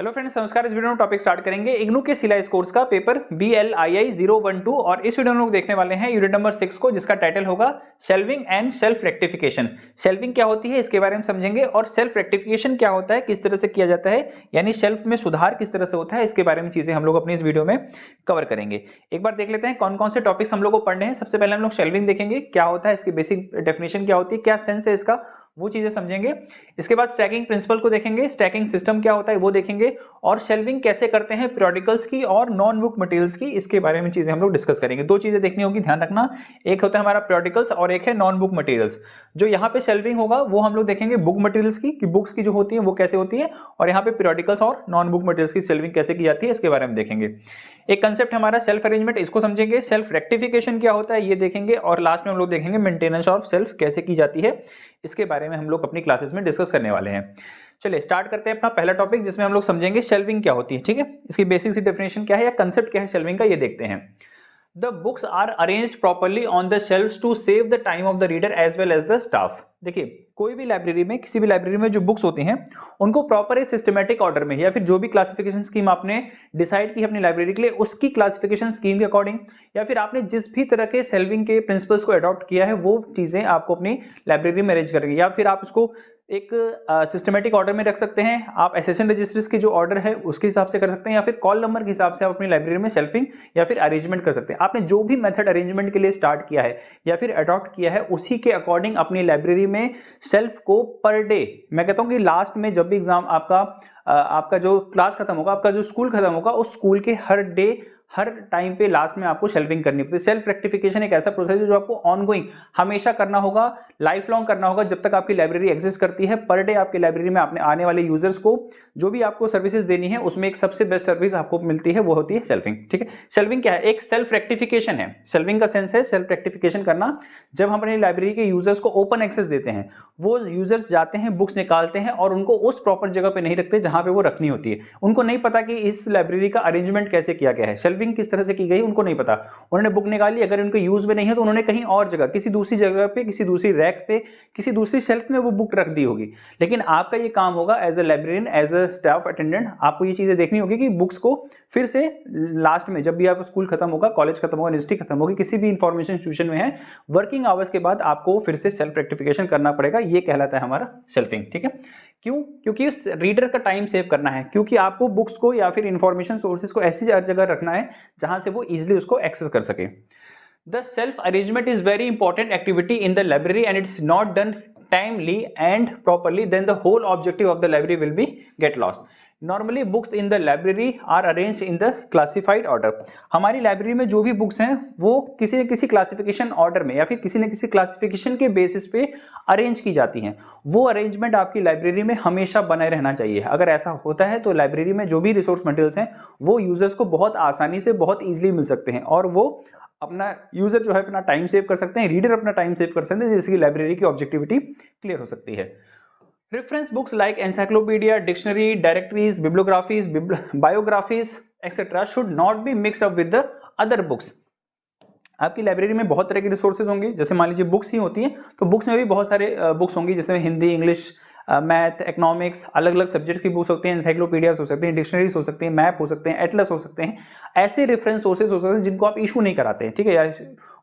Hello friends, नमस्कार। इस video में टॉपिक स्टार्ट करेंगे इग्नू के सिलाइस कोर्स का पेपर BLII 012 और इस वीडियो में लोग देखने वाले हैं यूनिट नंबर 6 को, जिसका टाइटल होगा shelving and self rectification. Shelving क्या होती है इसके बारे में समझेंगे और सेल्फ रेक्टिफिकेशन क्या होता है, किस तरह से किया जाता है, यानी शेल्फ में सुधार किस तरह से होता है, इसके बारे में चीजें हम लोग अपनी इस वीडियो में कवर करेंगे। एक बार देख लेते हैं कौन कौन से टॉपिक्स हम लोग को पढ़ने हैं। सबसे पहले हम लोग शेल्विंग देखेंगे, क्या होता है, इसकी बेसिक डेफिनेशन क्या होती है, क्या सेंस है इसका, वो चीजें समझेंगे। इसके बाद स्टैकिंग प्रिंसिपल को देखेंगे, स्टैकिंग सिस्टम क्या होता है वो देखेंगे, और शेल्विंग कैसे करते हैं periodicals की और नॉन बुक मटेरियल्स की, इसके बारे में चीजें हम लोग डिस्कस करेंगे। दो चीजें देखनी होगी, ध्यान रखना, एक होता है हमारा periodicals और एक है नॉन बुक मटेरियल्स। जो यहाँ पे शेल्विंग होगा वो हम लोग देखेंगे बुक मटेरियल्स की, कि बुक्स की जो होती है वो कैसे होती है, और यहाँ पे periodicals और नॉन बुक मटेरियल्स की शेल्विंग कैसे की जाती है इसके बारे में देखेंगे। एक कंसेप्ट हमारा सेल्फ अरेंजमेंट, इसको समझेंगे। सेल्फ रेक्टिफिकेशन क्या होता है ये देखेंगे, और लास्ट में हम लोग देखेंगे मेंटेनेंस ऑफ सेल्फ कैसे की जाती है, इसके बारे में हम लोग अपनी क्लासेस में डिस्कस करने वाले हैं। चलिए स्टार्ट करते हैं अपना पहला टॉपिक, जिसमें हम लोग समझेंगे शेल्विंग क्या होती है। ठीक है, इसकी बेसिक सी डेफिनेशन क्या है या कंसेप्ट क्या है शेल्विंग का, ये देखते हैं। The books are arranged properly on the shelves to save the time of the reader as well as the staff. देखिए, कोई भी लाइब्रेरी में, किसी भी लाइब्रेरी में जो बुक्स होती हैं उनको प्रॉपर एक सिस्टमेटिक ऑर्डर में, या फिर जो भी क्लासिफिकेशन स्कीम आपने डिसाइड की अपनी लाइब्रेरी के लिए, उसकी क्लासिफिकेशन स्कीम के अकॉर्डिंग, या फिर आपने जिस भी तरह के शेल्विंग के प्रिंसिपल्स को अडॉप्ट किया है वो चीजें आपको अपनी लाइब्रेरी में अरेंज करेंगे, या फिर आप उसको एक सिस्टमेटिक ऑर्डर में रख सकते हैं। आप एसेशन रजिस्टर्स के जो ऑर्डर है उसके हिसाब से कर सकते हैं, या फिर कॉल नंबर के हिसाब से आप अपनी लाइब्रेरी में शेल्फिंग या फिर अरेंजमेंट कर सकते हैं। आपने जो भी मेथड अरेंजमेंट के लिए स्टार्ट किया है या फिर अडॉप्ट किया है, उसी के अकॉर्डिंग अपनी लाइब्रेरी में शेल्फ को पर डे, मैं कहता हूं कि लास्ट में जब भी एग्जाम आपका जो क्लास खत्म होगा, आपका जो स्कूल खत्म होगा, उस स्कूल के हर डे, हर टाइम पे लास्ट में आपको शेल्विंग करनी पड़ती है। सेल्फ रेक्टिफिकेशन एक ऐसा प्रोसेस है जो आपको ऑनगोइंग हमेशा करना होगा, लाइफ लॉन्ग करना होगा, जब तक आपकी लाइब्रेरी एग्जिस्ट करती है। पर डे आपकी लाइब्रेरी में आपने आने वाले यूजर्स को जो भी आपको सर्विसेज देनी है, उसमें एक सबसे बेस्ट सर्विस आपको मिलती है, वो होती है शेल्विंग। ठीक है, शेल्विंग क्या है, एक सेल्फ रेक्टिफिकेशन है। शेल्विंग का सेंस है सेल्फ रेक्टिफिकेशन करना। जब हम अपनी लाइब्रेरी के यूजर्स को ओपन एक्सेस देते हैं, वो यूजर्स जाते हैं, बुक्स निकालते हैं और उनको उस प्रॉपर जगह पे नहीं रखते जहां पे वो रखनी होती है। उनको नहीं पता कि इस लाइब्रेरी का अरेंजमेंट कैसे किया गया है, शेल्विंग किस तरह से की गई, उनको नहीं पता। उन्होंने बुक निकाली, अगर उनको यूज में नहीं है तो उन्होंने कहीं और जगह, किसी दूसरी जगह पे, किसी दूसरी रैक पे, किसी दूसरी शेल्फ में वो बुक रख दी होगी। लेकिन आपका ये काम होगा as a librarian, as a staff attendant, आपको ये चीजें देखनी होगी कि बुक्स को फिर से लास्ट में, जब भी आप स्कूल खत्म होगा, कॉलेज खत्म होगा, यूनिवर्सिटी खत्म होगी, किसी भी इंफॉर्मेशन इंस्टीट्यूशन में है, वर्किंग आवर्स के बाद आपको फिर से सेल्फ रेक्टिफिकेशन करना पड़ेगा। ये कहलाता है हमारा शेल्फिंग। ठीक है, क्यों? क्योंकि उस रीडर का टाइम सेव करना है, क्योंकि आपको बुक्स को या फिर इंफॉर्मेशन सोर्सेज को ऐसी जगह रखना है जहां से वो इजीली उसको एक्सेस कर सके। The self arrangement is very important activity in the library and it's not done timely and properly, then the whole objective of the library will be get lost. Normally books in the library are arranged in the classified order. हमारी library में जो भी books हैं वो किसी न किसी classification order में या फिर किसी न किसी क्लासिफिकेशन के बेसिस पे अरेंज की जाती हैं। वो अरेंजमेंट आपकी लाइब्रेरी में हमेशा बनाए रहना चाहिए। अगर ऐसा होता है तो लाइब्रेरी में जो भी रिसोर्स मटेरियल्स हैं वो यूजर्स को बहुत आसानी से, बहुत ईजिली मिल सकते हैं, और वो अपना यूजर जो है अपना टाइम सेव कर सकते हैं, रीडर अपना टाइम सेव कर सकते हैं, जिससे लाइब्रेरी की ऑब्जेक्टिविटी क्लियर हो सकती है। Reference books like encyclopedia, dictionary, directories, bibliographies, biographies etcetera should not be mixed up with the other books. आपकी लाइब्रेरी में बहुत तरह की रिसोर्सेज होंगी, जैसे मान लीजिए बुक्स ही होती हैं तो बुक्स में भी बहुत सारे बुक्स होंगी, जैसे हिंदी, इंग्लिश, मैथ, इकोनॉमिक्स, अलग अलग सब्जेक्ट्स की बुक्स होती हैं, एनसाइक्लोपीडियाज हो सकती हैं, डिक्शनरीज हो सकती हैं, मैप हो सकते हैं, एटलस हो सकते हैं। ऐसे रेफरेंस सोर्सेज हो सकते हैं जिनको आप इशू नहीं कराते हैं। ठीक है, या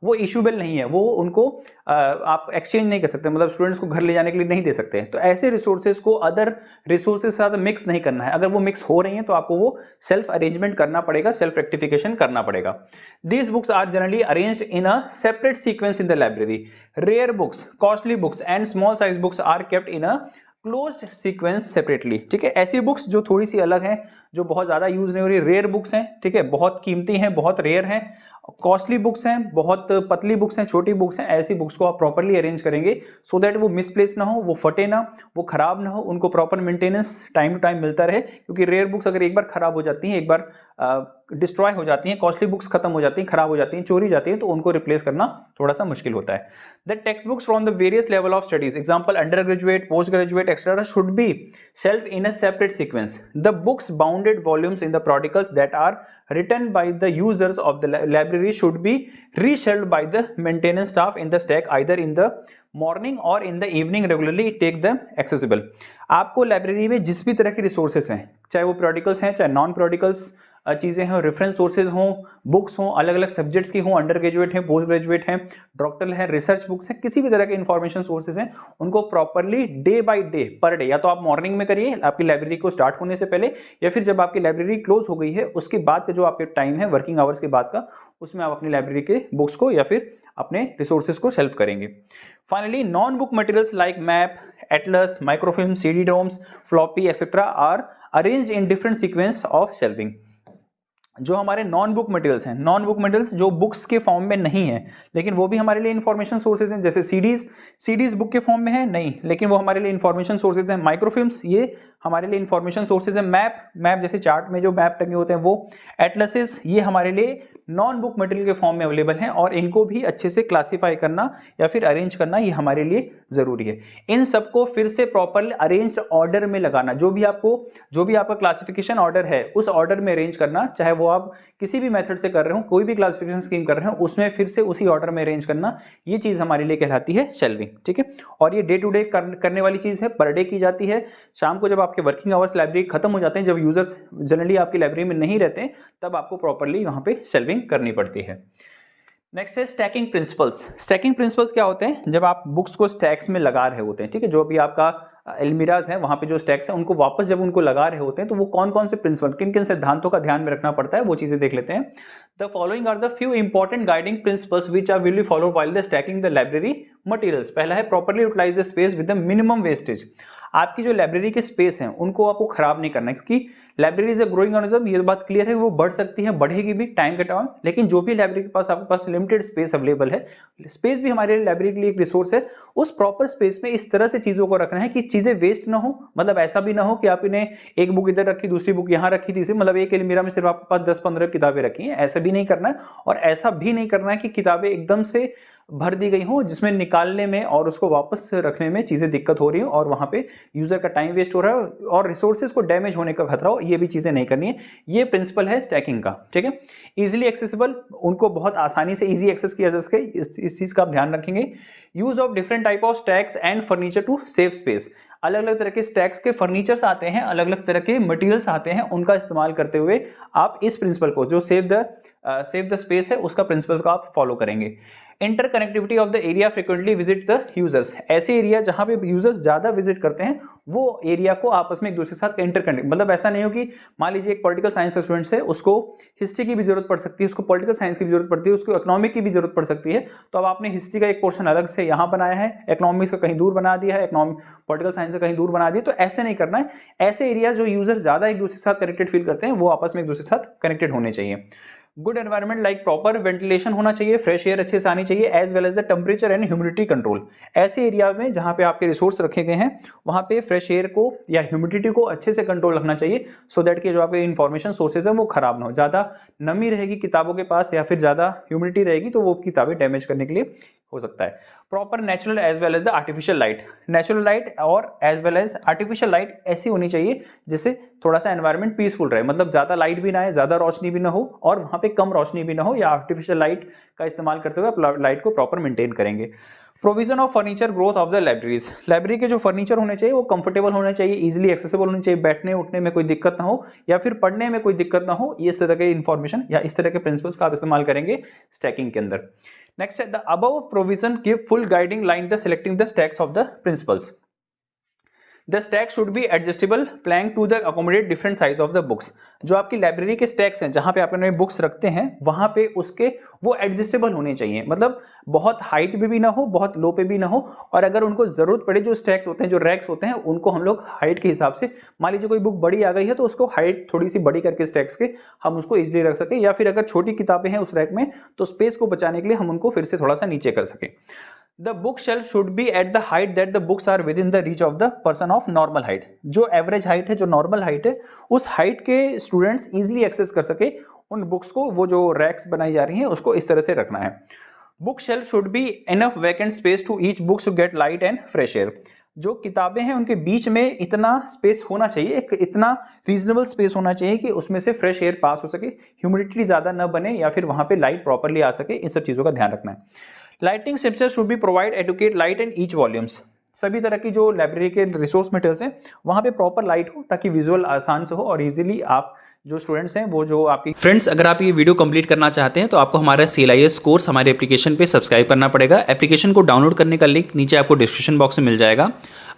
वो इशूबल नहीं है, वो उनको आप एक्सचेंज नहीं कर सकते, मतलब स्टूडेंट्स को घर ले जाने के लिए नहीं दे सकते। तो ऐसे रिसोर्सेज को अदर रिसोर्सेज के साथ मिक्स नहीं करना है। अगर वो मिक्स हो रही हैं तो आपको वो सेल्फ अरेंजमेंट करना पड़ेगा, सेल्फ रेक्टिफिकेशन करना पड़ेगा। These books are generally arranged in a separate sequence in the library. Rare books, costly books and small size books are kept in a closed sequence separately. ठीक है, ऐसी books जो थोड़ी सी अलग हैं, जो बहुत ज्यादा यूज नहीं हो रही, रेयर बुक्स हैं, ठीक है, बहुत कीमती हैं, बहुत रेयर हैं, कॉस्टली बुक्स हैं, बहुत पतली बुक्स हैं, छोटी बुक्स हैं, ऐसी बुक्स को आप प्रॉपर्ली अरेंज करेंगे सो दैट वो मिसप्लेस ना हो, वो फटे ना, वो खराब ना हो, उनको proper maintenance time to time मिलता रहे। क्योंकि रेयर बुक्स अगर एक बार खराब हो जाती हैं, एक बार डिस्ट्रॉय हो जाती हैं, कॉस्टली बुक्स खत्म हो जाती हैं, खराब हो जाती हैं, चोरी जाती हैं, तो उनको रिप्लेस करना थोड़ा सा मुश्किल होता है। The text books from the various level of studies, example under graduate, post graduate etcetera, should be shelf in a separate sequence. The books bounded volumes in the periodicals that are written by the users of the library library should be reshelved by the maintenance staff in the stack either in the morning और in the evening regularly take them accessible. आपको library में जिस भी तरह के resources हैं, चाहे वो प्रोडिकल्स हैं, चाहे नॉन प्रोडिकल्स चीज़ें हों, रेफरेंस सोर्सेज हों, बुक्स हों, अलग अलग सब्जेक्ट्स की हों, अंडर ग्रेजुएट हैं, पोस्ट ग्रेजुएट हैं, डॉक्टरल है, रिसर्च बुक्स हैं, किसी भी तरह के इंफॉर्मेशन सोर्सेज हैं, उनको properly day by day per day, या तो आप मॉर्निंग में करिए आपकी लाइब्रेरी को स्टार्ट होने से पहले, या फिर जब आपकी लाइब्रेरी क्लोज हो गई है उसके बाद का जो आपके टाइम है वर्किंग आवर्स के बाद का, उसमें आप अपनी लाइब्रेरी के बुक्स को या फिर अपने रिसोर्सेज को सेल्फ करेंगे। Finally non book materials like map, atlas, microfilm, CD roms, floppy etcetera are arranged in different sequence of shelving. जो हमारे नॉन बुक मटेरियल्स हैं, नॉन बुक मटेरियल्स जो बुक्स के फॉर्म में नहीं है लेकिन वो भी हमारे लिए इंफॉर्मेशन सोर्सेज हैं, जैसे सीडीज बुक के फॉर्म में है नहीं लेकिन वो हमारे लिए इंफॉर्मेशन सोर्सेज हैं, माइक्रोफिल्म्स ये हमारे लिए इंफॉर्मेशन सोर्सेज हैं, मैप जैसे चार्ट में जो मैप टंगे होते हैं वो, एटलसेस ये हमारे लिए नॉन बुक मटेरियल के फॉर्म में अवेलेबल हैं और इनको भी अच्छे से क्लासीफाई करना या फिर अरेंज करना ये हमारे लिए जरूरी है। इन सबको फिर से प्रॉपरली अरेंज्ड ऑर्डर में लगाना, जो भी आपका क्लासिफिकेशन ऑर्डर है उस ऑर्डर में अरेंज करना, चाहे वो आप किसी भी मेथड से कर रहे हो, कोई भी क्लासिफिकेशन स्कीम कर रहे हो उसमें फिर से उसी ऑर्डर में अरेंज करना, ये चीज हमारे लिए कहलाती है शेल्विंग। ठीक है, और ये डे टू डे करने वाली चीज है, पर डे की जाती है। शाम को जब आपके वर्किंग आवर्स लाइब्रेरी खत्म हो जाते हैं, जब यूजर्स जनरली आपकी लाइब्रेरी में नहीं रहते हैं, तब आपको प्रॉपरली वहां पे शेल्विंग करनी पड़ती है। नेक्स्ट है स्टैकिंग प्रिंसिपल्स। स्टैकिंग प्रिंसिपल्स क्या होते हैं? जब आप बुक्स को स्टैक्स में लगा रहे होते हैं, ठीक है, जो भी आपका अलमीराज है वहां पे जो स्टैक्स है उनको वापस जब उनको लगा रहे होते हैं तो वो कौन कौन से प्रिंसिपल, किन किन सिद्धांतों का ध्यान में रखना पड़ता है, वो चीजें देख लेते हैं। The following are the few important guiding principles which are will be follow while the stacking the library materials. पहला है properly utilize the space with the minimum wastage. आपकी जो लाइब्रेरी के स्पेस हैं उनको आपको खराब नहीं करना है, क्योंकि library is a growing organism, ये बात क्लियर है, वो बढ़ सकती है, बढ़ेगी भी टाइम के टाइम, लेकिन जो भी लाइब्रेरी के पास आपके पास लिमिटेड स्पेस अवेलेबल है, स्पेस भी हमारे लाइब्रेरी के लिए एक रिसोर्स है, उस प्रॉपर स्पेस में इस तरह से चीजों को रखना है कि चीजें वेस्ट ना हो। मतलब ऐसा भी ना हो कि आपने एक बुक इधर रखी, दूसरी बुक यहाँ रखी, तीसरी, मतलब एक अलमीरा में सिर्फ आपके पास 10-15 किताबें रखी हैं, ऐसा भी नहीं करना है। और ऐसा भी नहीं करना है कि किताबें एकदम से भर दी गई हो जिसमें निकालने में और उसको वापस रखने में चीजें दिक्कत हो रही हो और वहां पे यूजर का टाइम वेस्ट हो रहा है और रिसोर्सेज को डैमेज होने का खतरा हो, ये भी चीजें नहीं करनी है। ये प्रिंसिपल है स्टैकिंग का। ठीक है, इजीली एक्सेसिबल, उनको बहुत आसानी से इजी एक्सेस किया जा सके, इस चीज का आप ध्यान रखेंगे। Use of different type of stacks and furniture to save space. अलग अलग तरह के स्टैक्स के फर्नीचर्स आते हैं, अलग अलग तरह के मटेरियल्स आते हैं, उनका इस्तेमाल करते हुए आप इस प्रिंसिपल को, जो सेव द स्पेस है, उसका प्रिंसिपल को आप फॉलो करेंगे। Interconnectivity of the area frequently visit the users. ऐसे एरिया जहां पे यूजर्स ज्यादा विजिट करते हैं वो एरिया को आपस में एक दूसरे के साथ इंटरकनेक्ट, मतलब ऐसा नहीं हो कि मान लीजिए एक पॉलिटिकल साइंस का स्टूडेंट है, उसको हिस्ट्री की भी जरूरत पड़ सकती है, उसको पॉलिटिकल साइंस की भी जरूरत पड़ती है, उसको इकोनॉमिक की भी जरूरत पड़ सकती है, तो अब आपने हिस्ट्री का एक पोर्शन अलग से यहाँ बनाया है, इकोनॉमिक्स का कहीं दूर बना दिया है, पॉलिटिकल साइंस का कहीं दूर बना दिया, तो ऐसे नहीं करना है। ऐसे एरिया जो यूजर ज्यादा एक दूसरे के साथ कनेक्टेड फील करते हैं वो आपस में एक दूसरे के साथ कनेक्टेड होने चाहिए। Good environment like proper ventilation होना चाहिए, फ्रेश एयर अच्छे से आनी चाहिए, as well as the temperature and humidity control. ऐसे एरिया में जहां पे आपके रिसोर्स रखे गए हैं वहां पे फ्रेश एयर को या ह्यूमिडिटी को अच्छे से कंट्रोल रखना चाहिए, सो दैट कि जो आपके इन्फॉर्मेशन सोर्सेज है वो खराब ना हो। ज्यादा नमी रहेगी किताबों के पास या फिर ज्यादा ह्यूमिडिटी रहेगी तो वो किताबें डैमेज करने के लिए हो सकता है। Proper natural as well as the artificial light. Natural light और as well as artificial light ऐसी होनी चाहिए जिससे थोड़ा सा एनवायरनमेंट पीसफुल रहे, मतलब ज्यादा लाइट भी ना आए, ज्यादा रोशनी भी ना हो और वहां पे कम रोशनी भी ना हो, या आर्टिफिशियल लाइट का इस्तेमाल करते हुए आप लाइट को प्रॉपर मेंटेन करेंगे। Provision of furniture, growth of the libraries. Library के जो फर्नीचर होने चाहिए वो कंफर्टेबल होने चाहिए, इजीली एक्सेसिबल होने चाहिए, बैठने उठने में कोई दिक्कत ना हो या फिर पढ़ने में कोई दिक्कत ना हो। इस तरह के इन्फॉर्मेशन या इस तरह के प्रिंसिपल्स का आप इस्तेमाल करेंगे स्टैकिंग के अंदर। नेक्स्ट है the above provision give full guiding line the selecting the stacks of the principles. The stack should be adjustable plan to the accommodate different size of the books. जो आपकी library के stacks हैं जहां पे आप अपने books रखते हैं वहां पे उसके वो एडजस्टेबल होने चाहिए, मतलब बहुत हाइट पे भी ना हो, बहुत लो पे भी ना हो, और अगर उनको जरूरत पड़े जो स्टैक्स होते हैं, जो रैक्स होते हैं, उनको हम लोग हाइट के हिसाब से, मान लीजिए कोई बुक बड़ी आ गई है तो उसको हाइट थोड़ी सी बड़ी करके स्टैक्स के हम उसको इजिली रख सके, या फिर अगर छोटी किताबें हैं उस रैक में तो स्पेस को बचाने के लिए हम उनको फिर से थोड़ा सा नीचे कर सके। The bookshelf should be at the height that the books are within the reach of the person of normal height। जो एवरेज हाइट है, जो नॉर्मल हाइट है, उस हाइट के स्टूडेंट्स इजीली एक्सेस कर सके उन बुक्स को, वो जो रैक्स बनाई जा रही हैं उसको इस तरह से रखना है। Book shelf should be enough vacant space to each books to get light and fresh air. जो किताबें हैं उनके बीच में इतना स्पेस होना चाहिए, एक इतना रीजनेबल स्पेस होना चाहिए कि उसमें से फ्रेश एयर पास हो सके, ह्यूमिडिटी ज़्यादा न बने या फिर वहाँ पे लाइट प्रॉपरली आ सके। इन सब चीज़ों का ध्यान रखना है। Lighting fixture should be provide adequate light and each volumes. सभी तरह की जो लाइब्रेरी के रिसोर्स मटेरियल्स हैं वहाँ पे प्रॉपर लाइट हो ताकि विजुअल आसान से हो और इजीली आप जो स्टूडेंट्स हैं वो जो आपकी फ्रेंड्स, अगर आप ये वीडियो कंप्लीट करना चाहते हैं तो आपको हमारा CLIS कोर्स हमारे एप्लीकेशन पे सब्सक्राइब करना पड़ेगा। एप्लीकेशन को डाउनलोड करने का लिंक नीचे आपको डिस्क्रिप्शन बॉक्स में मिल जाएगा।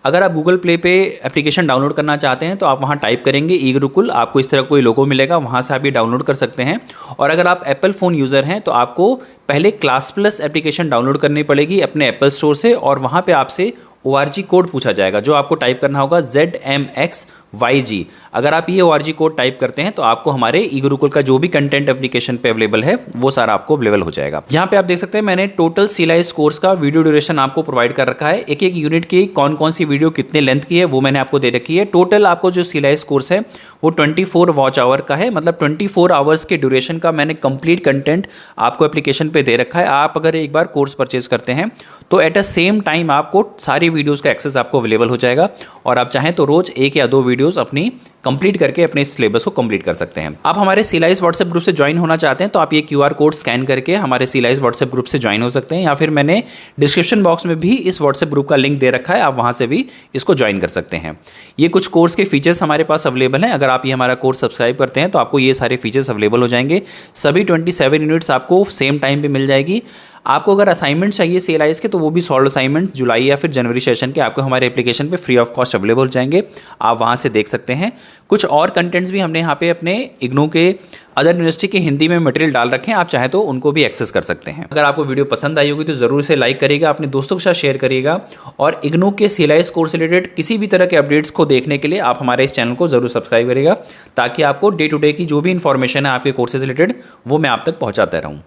अगर आप गूगल प्ले पे एप्लीकेशन डाउनलोड करना चाहते हैं तो आप वहाँ टाइप करेंगे ई गुरुकुल, आपको इस तरह कोई लोगो मिलेगा, वहाँ से आप ये डाउनलोड कर सकते हैं। और अगर आप एप्पल फ़ोन यूज़र हैं तो आपको पहले क्लास प्लस एप्लीकेशन डाउनलोड करनी पड़ेगी अपने एप्पल स्टोर से, और वहाँ पर आपसे ORG कोड पूछा जाएगा जो आपको टाइप करना होगा ZMXYG। अगर आप ये ORG कोड टाइप करते हैं तो आपको हमारे ई गुरुकुल का जो भी कंटेंट एप्लीकेशन पे अवेलेबल है वो सारा आपको अवेलेबल हो जाएगा। यहाँ पे आप देख सकते हैं मैंने टोटल CLIS कोर्स का वीडियो ड्यूरेशन आपको प्रोवाइड कर रखा है। एक एक यूनिट की कौन कौन सी वीडियो कितने लेंथ की है वो मैंने आपको दे रखी है। टोटल आपको जो CLIS कोर्स है वो 24 वॉच आवर का है, मतलब 24 आवर्स के ड्यूरेशन का मैंने कंप्लीट कंटेंट आपको एप्लीकेशन पे दे रखा है। आप अगर एक बार कोर्स परचेज करते हैं तो एट अ सेम टाइम आपको सारी वीडियोस का एक्सेस आपको अवेलेबल हो जाएगा, और आप चाहें तो रोज 1 या 2 वीडियोस अपनी कंप्लीट करके अपने सिलेबस को कंप्लीट कर सकते हैं। आप हमारे CLIS व्हाट्सएप ग्रुप से ज्वाइन होना चाहते हैं तो आप ये QR कोड स्कैन करके हमारे CLIS व्हाट्सएप ग्रुप से ज्वाइन हो सकते हैं, या फिर मैंने डिस्क्रिप्शन बॉक्स में भी इस व्हाट्सएप ग्रुप का लिंक दे रखा है, आप वहां से भी इसको ज्वाइन कर सकते हैं। ये कुछ कोर्स के फीचर्स हमारे पास अवेलेबल हैं। अगर आप ये हमारा कोर्स सब्सक्राइब करते हैं तो आपको ये सारे फीचर्स अवेलेबल हो जाएंगे। सभी 27 यूनिट्स आपको सेम टाइम पे मिल जाएगी। आपको अगर असाइनमेंट चाहिए CLIS के तो वो भी सॉल्व असाइनमेंट जुलाई या फिर जनवरी सेशन के आपको हमारे एप्लीकेशन पे फ्री ऑफ कॉस्ट अवेलेबल हो जाएंगे, आप वहाँ से देख सकते हैं। कुछ और कंटेंट्स भी हमने यहाँ पे अपने इग्नू के अदर यूनिवर्सिटी के हिंदी में मटेरियल डाल रखे हैं, आप चाहे तो उनको भी एक्सेस कर सकते हैं। अगर आपको वीडियो पसंद आई होगी तो जरूर से लाइक करिएगा, अपने दोस्तों के साथ शेयर करिएगा, और इग्नू के CLIS कोर्स रिलेटेड किसी भी तरह के अपडेट्स को देखने के लिए आप हमारे इस चैनल को जरूर सब्सक्राइब करिएगा, ताकि आपको डे टू डे की जो भी इंफॉर्मेशन है आपके कोर्सेज रिलेटेड वो मैं आप तक पहुँचाता रहूँ।